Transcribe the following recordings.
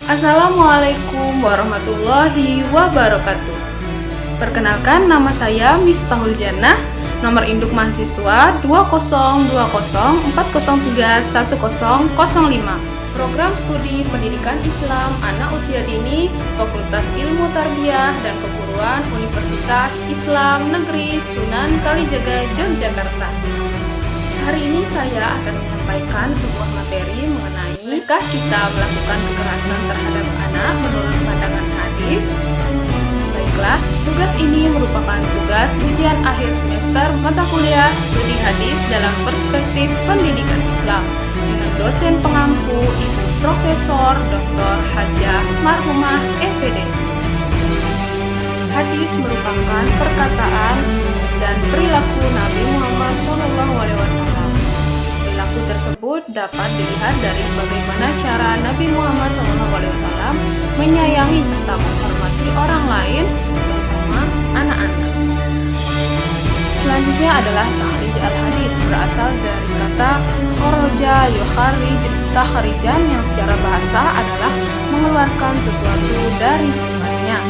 Assalamualaikum warahmatullahi wabarakatuh. Perkenalkan, nama saya Miftahul Jannah, nomor induk mahasiswa 20204031005. Program studi pendidikan Islam anak usia dini, Fakultas Ilmu Tarbiyah dan Keguruan Universitas Islam Negeri Sunan Kalijaga, Yogyakarta. Hari ini saya akan menyampaikan sebuah materi mengenai bolehkah kita melakukan kekerasan terhadap anak menurut pandangan hadis. Baiklah, tugas ini merupakan tugas ujian akhir semester mata kuliah studi hadis dalam perspektif pendidikan Islam dengan dosen pengampu Ibu Profesor Dr. Hajah Marhumah FPD. Hadis merupakan perkataan dan perilaku Nabi Muhammad SAW. Perilaku tersebut dapat dilihat dari bagaimana cara Nabi Muhammad SAW menyayangi serta menghormati orang lain, terutama anak-anak. Selanjutnya adalah takhrij al-hadis, berasal dari kata kharaja yukharrij, takhrijan yang secara bahasa adalah mengeluarkan sesuatu dari sifatnya.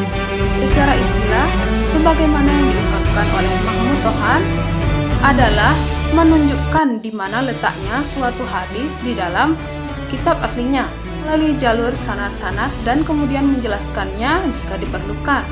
Secara istilah, sebagaimana yang diungkapkan oleh Mahmud Tohan, adalah menunjukkan di mana letaknya suatu hadis di dalam kitab aslinya melalui jalur sanad-sanad dan kemudian menjelaskannya jika diperlukan.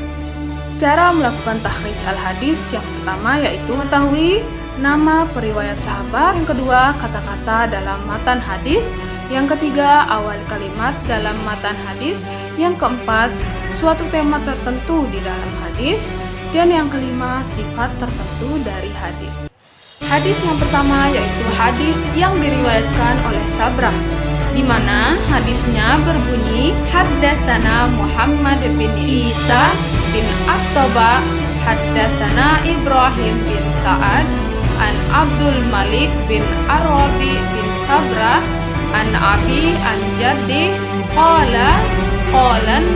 Cara melakukan takhrij al-hadis yang pertama yaitu mengetahui nama periwayat sahabat, yang kedua kata-kata dalam matan hadis, yang ketiga awal kalimat dalam matan hadis, yang keempat suatu tema tertentu di dalam hadis, dan yang kelima sifat tertentu dari hadis. Hadis yang pertama yaitu hadis yang diriwayatkan oleh Sabrah, di mana hadisnya berbunyi Haddatsana Muhammad bin Isa bin At-Taba, Haddatsana Ibrahim bin Sa'ad an Abdul Malik bin Arabi bin Sabrah an Abi an Jaddi qala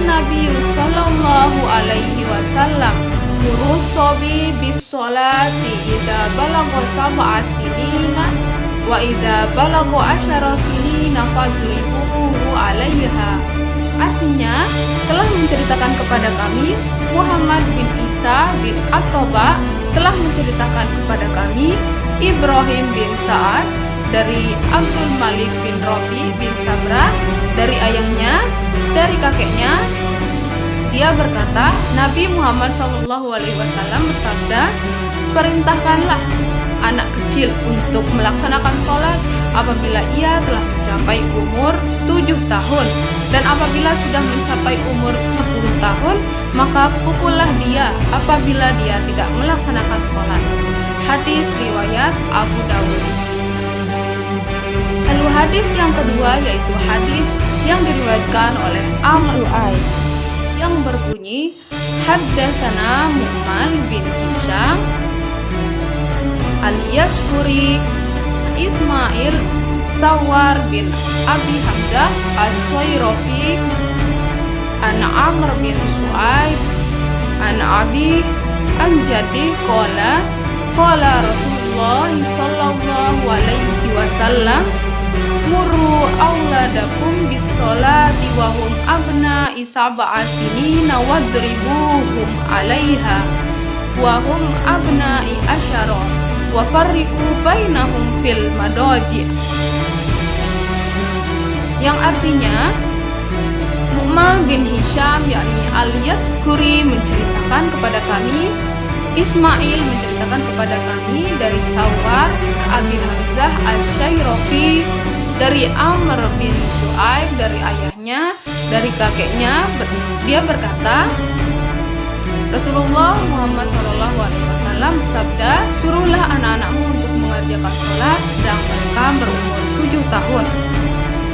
Nabi sallallahu alaihi wasallam muru sobi bisolati idza balagha sab'a sinina wa idza balagha asyara sinina fadribuhu 'alaiha. Artinya, telah menceritakan kepada kami Muhammad bin Isa bin At-Taba, telah menceritakan kepada kami Ibrahim bin Sa'ad dari Abdul Malik bin Rabi bin Sabrah, dari ayahnya, dari kakeknya. Dia berkata, Nabi Muhammad SAW bersabda, perintahkanlah anak kecil untuk melaksanakan sholat apabila ia telah mencapai umur 7 tahun, dan apabila sudah mencapai umur 10 tahun, maka pukullah dia apabila dia tidak melaksanakan sholat. Hadis riwayat Abu Dawud. Lalu hadis yang kedua yaitu hadis yang diriwayatkan oleh Amr yang berbunyi Haddatsana Mu'man bin Hisham al-Yashkuri Ismail Sawar bin Abi Hamzah as-Suwairafi an Amr bin Su'aib an Abi an Jaddi qala Rasulullah sallallahu alaihi wasallam muru auladakum bis-sholati wa hum abna'i sab'a sinina wadribuhum 'alaiha wa hum abna'i asyara wa farriqu bainahum fil madaji'. Yang artinya, Mu'man bin Hisham yakni al-Yashkuri menceritakan kepada kami, Ismail menceritakan kepada kami dari Sawar Abi Hamzah al-Syairafi, dari Amr bin Su'aib dari ayahnya, dari kakeknya. Dia berkata, Rasulullah Muhammad SAW bersabda, suruhlah anak-anakmu untuk mengerjakan sholat sedang mereka berumur 7 tahun,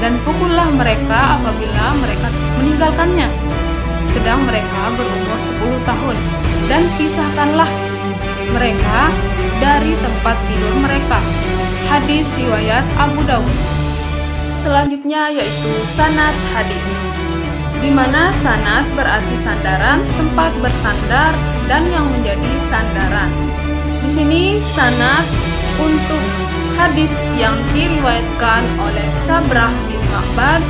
dan pukullah mereka apabila mereka meninggalkannya sedang mereka berumur 10 tahun, dan pisahkanlah mereka dari tempat tidur mereka. Hadis riwayat Abu Dawud. Selanjutnya yaitu sanad hadis, di mana sanad berarti sandaran, tempat bersandar, dan yang menjadi sandaran. Di sini sanad untuk hadis yang diriwayatkan oleh Sabrah bin Ma'bad.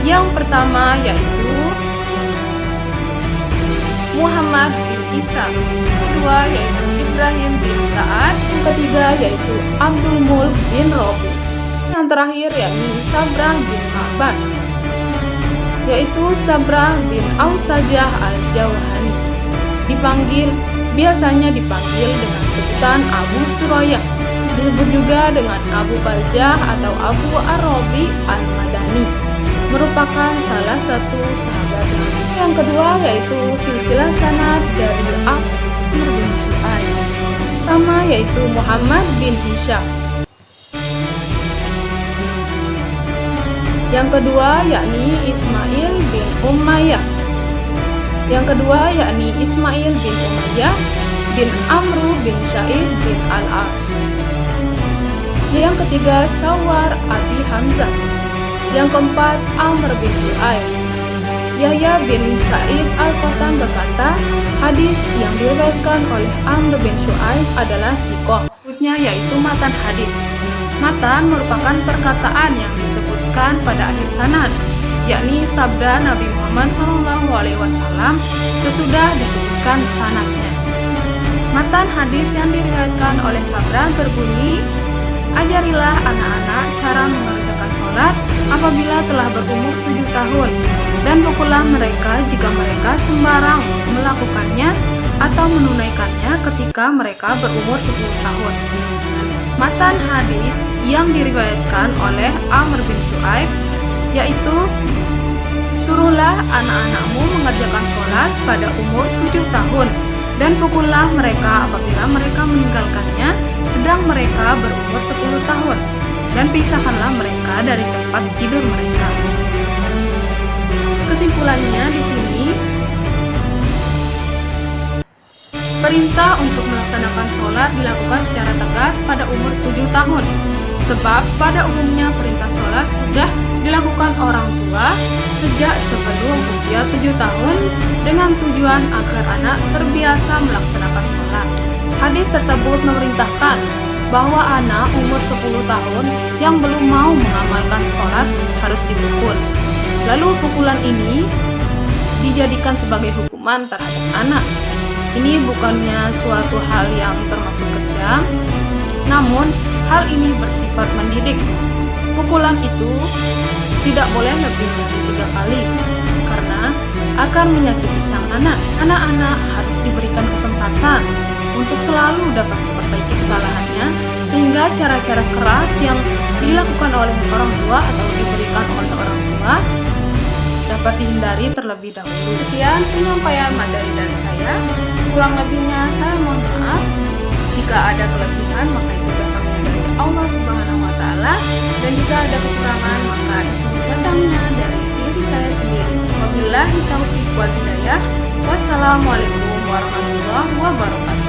Yang pertama yaitu Muhammad bin Isa. Kedua yaitu Ibrahim bin Sa'ad. Yang ketiga yaitu Abdul Mulk bin Robi. Yang terakhir yakni Sabrah bin Ma'bad, yaitu Sabrah bin Ausajah al-Jauhani. Biasanya dipanggil dengan sebutan Abu Surayah. Disebut juga dengan Abu Baljah atau Abu Ar-Rabi al-Madani. Merupakan salah satu sahabat Nabi. Yang kedua yaitu silsilah sanad dari Amr bin Shu'aib. Pertama yaitu Muhammad bin Hisham. Yang kedua yakni Ismail bin Umayyah. Yang kedua yakni Ismail bin Umayyah bin Amru bin Sa'id bin Al-As. Yang ketiga Sawar Abi Hamzah. Yang keempat Amr bin Shu'aib. Yahya bin Sa'id Al-Qattan berkata, hadis yang diriwayatkan oleh Amr bin Shu'aib adalah sikoh. Berikutnya yaitu matan hadis. Matan merupakan perkataan yang disebutkan pada akhir sanad, yakni sabda Nabi Muhammad SAW sesudah disebutkan sanadnya. Matan hadis yang diriwayatkan oleh Sabrah berbunyi, ajarilah anak-anak cara mengerjakan sholat apabila telah berumur 7 tahun, dan pukullah mereka jika mereka sembarang melakukannya atau menunaikannya ketika mereka berumur 10 tahun. Matan hadis yang diriwayatkan oleh Amr bin Shu'aib yaitu, suruhlah anak-anakmu mengerjakan sholat pada umur 7 tahun, dan pukullah mereka apabila mereka meninggalkannya sedang mereka berumur 10 tahun, dan pisahkanlah mereka dari tempat tidur mereka. Kesimpulannya di sini, perintah untuk melaksanakan sholat dilakukan secara tegas pada umur 7 tahun, sebab pada umumnya perintah sholat sudah dilakukan orang tua sejak sebelum usia 7 tahun dengan tujuan agar anak terbiasa melaksanakan sholat. Hadis tersebut memerintahkan bahwa anak umur 10 tahun yang belum mau mengamalkan sholat harus dipukul. Lalu pukulan ini dijadikan sebagai hukuman terhadap anak. Ini bukannya suatu hal yang termasuk kejam, namun hal ini bersifat mendidik. Pukulan itu tidak boleh lebih dari 3 kali, karena akan menyakiti sang anak. Anak-anak harus diberikan kesempatan untuk selalu dapat memperbaiki kesalahannya, sehingga cara-cara keras yang dilakukan oleh orang tua atau diberikan oleh orang tua dapat dihindari terlebih dahulu. Sekian penyampaian materi dari saya. Kurang lebihnya saya mohon maaf. Jika ada kelebihan maka itu datangnya dari Allah Subhanahu wa Ta'ala, dan jika ada kekurangan maka itu datangnya dari diri saya sendiri. Wabillahi taufiq wal hidayah. Wassalamualaikum warahmatullahi wabarakatuh.